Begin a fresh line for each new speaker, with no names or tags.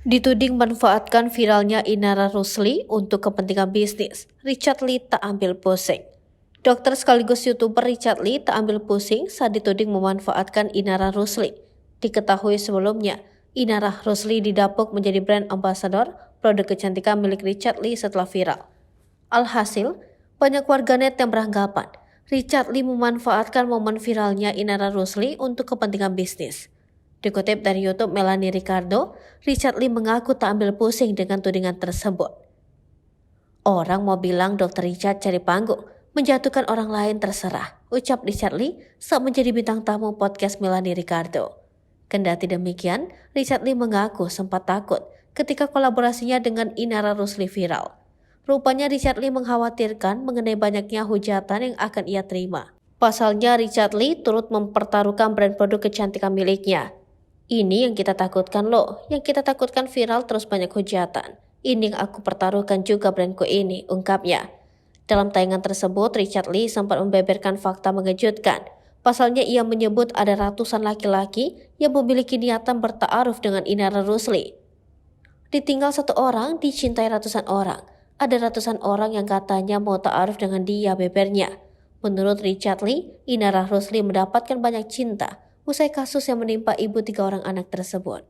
Dituding manfaatkan viralnya Inara Rusli untuk kepentingan bisnis, Richard Lee tak ambil pusing. Dokter sekaligus YouTuber Richard Lee tak ambil pusing saat dituding memanfaatkan Inara Rusli. Diketahui sebelumnya, Inara Rusli didapuk menjadi brand ambassador produk kecantikan milik Richard Lee setelah viral. Alhasil, banyak warganet yang beranggapan Richard Lee memanfaatkan momen viralnya Inara Rusli untuk kepentingan bisnis. Dikutip dari YouTube Melanie Ricardo, Richard Lee mengaku tak ambil pusing dengan tudingan tersebut. Orang mau bilang Dr. Richard cari panggung, menjatuhkan orang lain terserah, ucap Richard Lee saat menjadi bintang tamu podcast Melanie Ricardo. Kendati demikian, Richard Lee mengaku sempat takut ketika kolaborasinya dengan Inara Rusli viral. Rupanya Richard Lee mengkhawatirkan mengenai banyaknya hujatan yang akan ia terima. Pasalnya Richard Lee turut mempertaruhkan brand produk kecantikan miliknya. Ini yang kita takutkan loh, yang kita takutkan viral terus banyak hujatan. Ini yang aku pertaruhkan juga brandku ini, ungkapnya. Dalam tayangan tersebut, Richard Lee sempat membeberkan fakta mengejutkan. Pasalnya ia menyebut ada ratusan laki-laki yang memiliki niatan bertaaruf dengan Inara Rusli. Ditinggal satu orang, dicintai ratusan orang. Ada ratusan orang yang katanya mau ta'aruf dengan dia, bebernya. Menurut Richard Lee, Inara Rusli mendapatkan banyak cinta usai kasus yang menimpa ibu 3 orang anak tersebut.